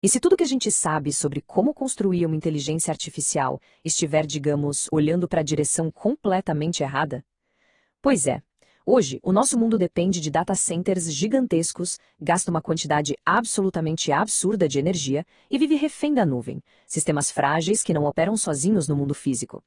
E se tudo que a gente sabe sobre como construir uma inteligência artificial estiver, digamos, olhando para a direção completamente errada? Pois é. Hoje, o nosso mundo depende de data centers gigantescos, gasta uma quantidade absolutamente absurda de energia e vive refém da nuvem, sistemas frágeis que não operam sozinhos no mundo físico.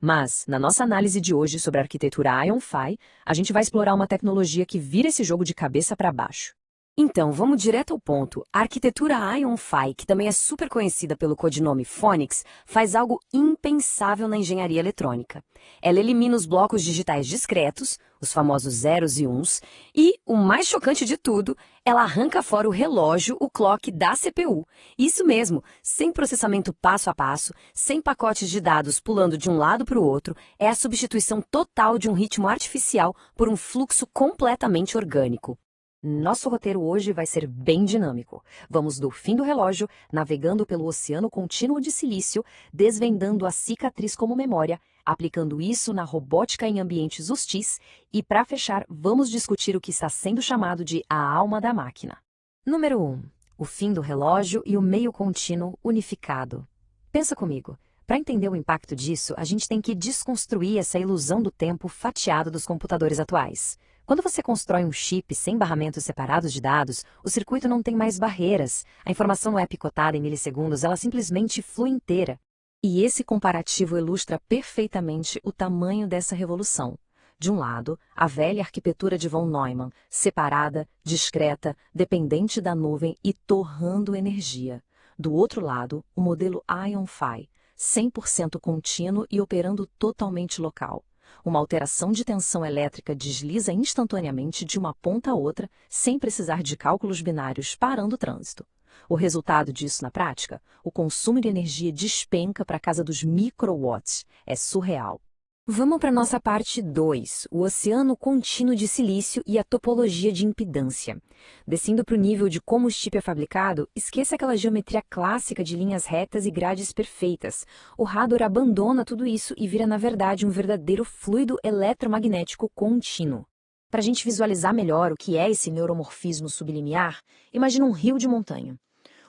Mas, na nossa análise de hoje sobre a arquitetura IonFi, a gente vai explorar uma tecnologia que vira esse jogo de cabeça para baixo. Então, vamos direto ao ponto. A arquitetura IonFi, que também é super conhecida pelo codinome Phonix, faz algo impensável na engenharia eletrônica. Ela elimina os blocos digitais discretos, os famosos zeros e uns, e, o mais chocante de tudo, ela arranca fora o relógio, o clock da CPU. Isso mesmo, sem processamento passo a passo, sem pacotes de dados pulando de um lado para o outro, é a substituição total de um ritmo artificial por um fluxo completamente orgânico. Nosso roteiro hoje vai ser bem dinâmico. Vamos do fim do relógio, navegando pelo oceano contínuo de silício, desvendando a cicatriz como memória, aplicando isso na robótica em ambientes hostis e, para fechar, vamos discutir o que está sendo chamado de a alma da máquina. Número 1. O fim do relógio e o meio contínuo unificado. Pensa comigo. Para entender o impacto disso, a gente tem que desconstruir essa ilusão do tempo fatiado dos computadores atuais. Quando você constrói um chip sem barramentos separados de dados, o circuito não tem mais barreiras. A informação não é picotada em milissegundos, ela simplesmente flui inteira. E esse comparativo ilustra perfeitamente o tamanho dessa revolução. De um lado, a velha arquitetura de von Neumann, separada, discreta, dependente da nuvem e torrando energia. Do outro lado, o modelo IonFi, 100% contínuo e operando totalmente local. Uma alteração de tensão elétrica desliza instantaneamente de uma ponta a outra, sem precisar de cálculos binários parando o trânsito. O resultado disso na prática? O consumo de energia despenca para a casa dos microwatts. É surreal. Vamos para a nossa parte 2, o oceano contínuo de silício e a topologia de impedância. Descendo para o nível de como o chip é fabricado, esqueça aquela geometria clássica de linhas retas e grades perfeitas. O hardware abandona tudo isso e vira, na verdade, um verdadeiro fluido eletromagnético contínuo. Para a gente visualizar melhor o que é esse neuromorfismo sublimiar, imagina um rio de montanha.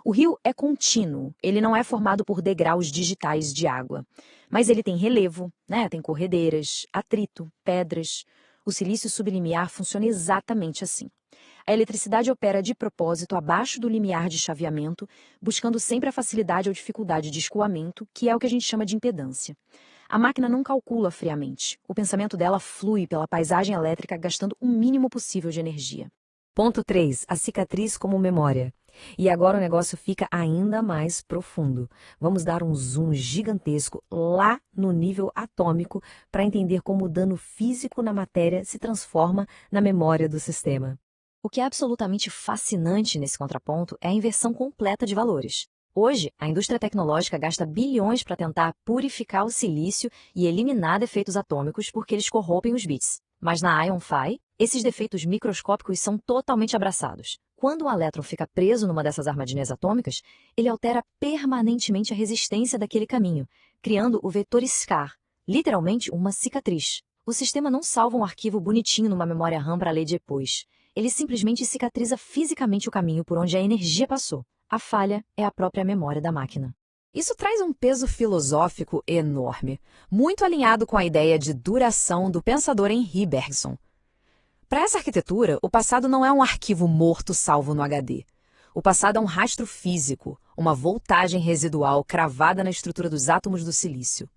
O rio é contínuo, ele não é formado por degraus digitais de água. Mas ele tem relevo, tem corredeiras, atrito, pedras. O silício sublimiar funciona exatamente assim. A eletricidade opera de propósito abaixo do limiar de chaveamento, buscando sempre a facilidade ou dificuldade de escoamento, que é o que a gente chama de impedância. A máquina não calcula friamente. O pensamento dela flui pela paisagem elétrica, gastando o mínimo possível de energia. Ponto 3. A cicatriz como memória. E agora o negócio fica ainda mais profundo. Vamos dar um zoom gigantesco lá no nível atômico para entender como o dano físico na matéria se transforma na memória do sistema. O que é absolutamente fascinante nesse contraponto é a inversão completa de valores. Hoje, a indústria tecnológica gasta bilhões para tentar purificar o silício e eliminar defeitos atômicos porque eles corrompem os bits. Mas na IonFi, esses defeitos microscópicos são totalmente abraçados. Quando o elétron fica preso numa dessas armadilhas atômicas, ele altera permanentemente a resistência daquele caminho, criando o vetor scar, literalmente uma cicatriz. O sistema não salva um arquivo bonitinho numa memória RAM para ler depois. Ele simplesmente cicatriza fisicamente o caminho por onde a energia passou. A falha é a própria memória da máquina. Isso traz um peso filosófico enorme, muito alinhado com a ideia de duração do pensador Henri Bergson. Para essa arquitetura, o passado não é um arquivo morto salvo no HD. O passado é um rastro físico, uma voltagem residual cravada na estrutura dos átomos do silício.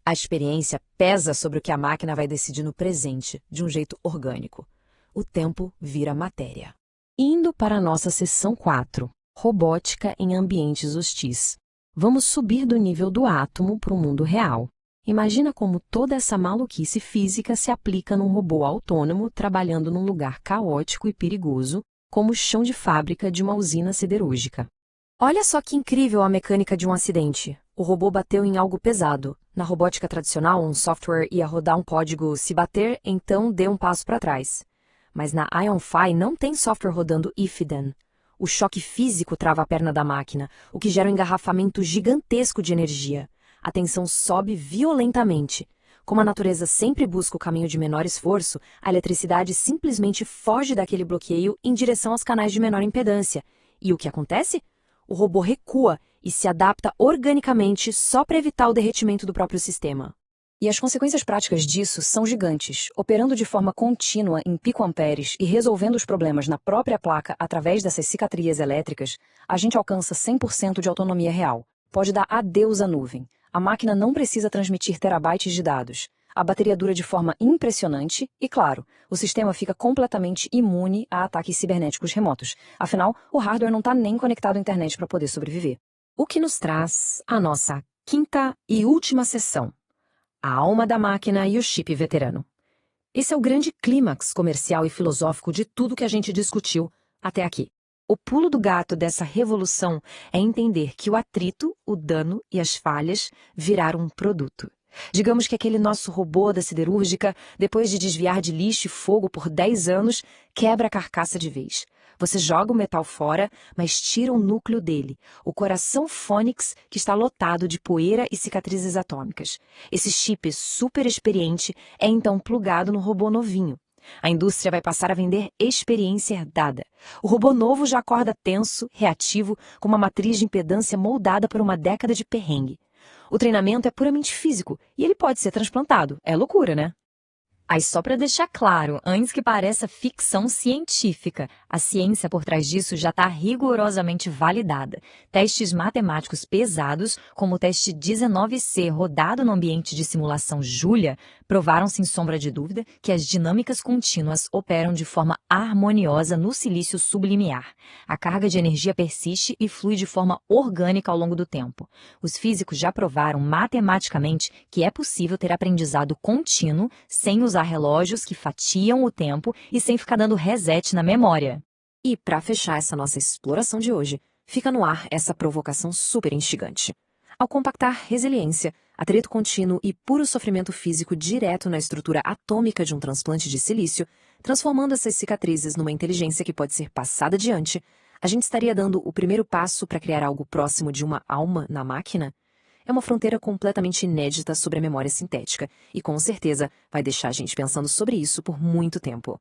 A experiência pesa sobre o que a máquina vai decidir no presente, de um jeito orgânico. O tempo vira matéria. Indo para a nossa seção 4, robótica em ambientes hostis. Vamos subir do nível do átomo para o mundo real. Imagina como toda essa maluquice física se aplica num robô autônomo trabalhando num lugar caótico e perigoso, como o chão de fábrica de uma usina siderúrgica. Olha só que incrível a mecânica de um acidente. O robô bateu em algo pesado. Na robótica tradicional, um software ia rodar um código se bater, então dê um passo para trás. Mas na IonFi não tem software rodando if then. O choque físico trava a perna da máquina, o que gera um engarrafamento gigantesco de energia. A tensão sobe violentamente. Como a natureza sempre busca o caminho de menor esforço, a eletricidade simplesmente foge daquele bloqueio em direção aos canais de menor impedância. E o que acontece? o robô recua e se adapta organicamente só para evitar o derretimento do próprio sistema. E as consequências práticas disso são gigantes. Operando de forma contínua em picoamperes e resolvendo os problemas na própria placa através dessas cicatrias elétricas, a gente alcança 100% de autonomia real. Pode dar adeus à nuvem. A máquina não precisa transmitir terabytes de dados. A bateria dura de forma impressionante e, claro, o sistema fica completamente imune a ataques cibernéticos remotos. Afinal, o hardware não está nem conectado à internet para poder sobreviver. O que nos traz a nossa quinta e última sessão: a alma da máquina e o chip veterano. Esse é o grande clímax comercial e filosófico de tudo que a gente discutiu até aqui. O pulo do gato dessa revolução é entender que o atrito, o dano e as falhas viraram um produto. Digamos que aquele nosso robô da siderúrgica, depois de desviar de lixo e fogo por 10 anos, quebra a carcaça de vez. Você joga o metal fora, mas tira o núcleo dele, o coração Fônix, que está lotado de poeira e cicatrizes atômicas. Esse chip super experiente é então plugado no robô novinho. A indústria vai passar a vender experiência herdada. O robô novo já acorda tenso, reativo, com uma matriz de impedância moldada por uma década de perrengue. O treinamento é puramente físico e ele pode ser transplantado. É loucura, né? Aí só para deixar claro, antes que pareça ficção científica, a ciência por trás disso já está rigorosamente validada. Testes matemáticos pesados, como o teste 19C rodado no ambiente de simulação Julia, provaram sem sombra de dúvida que as dinâmicas contínuas operam de forma harmoniosa no silício sublimiar. A carga de energia persiste e flui de forma orgânica ao longo do tempo. Os físicos já provaram matematicamente que é possível ter aprendizado contínuo sem usar relógios que fatiam o tempo e sem ficar dando reset na memória. E para fechar essa nossa exploração de hoje, fica no ar essa provocação super instigante. Ao compactar resiliência, atrito contínuo e puro sofrimento físico direto na estrutura atômica de um transplante de silício, transformando essas cicatrizes numa inteligência que pode ser passada adiante, a gente estaria dando o primeiro passo para criar algo próximo de uma alma na máquina? É uma fronteira completamente inédita sobre a memória sintética e com certeza vai deixar a gente pensando sobre isso por muito tempo.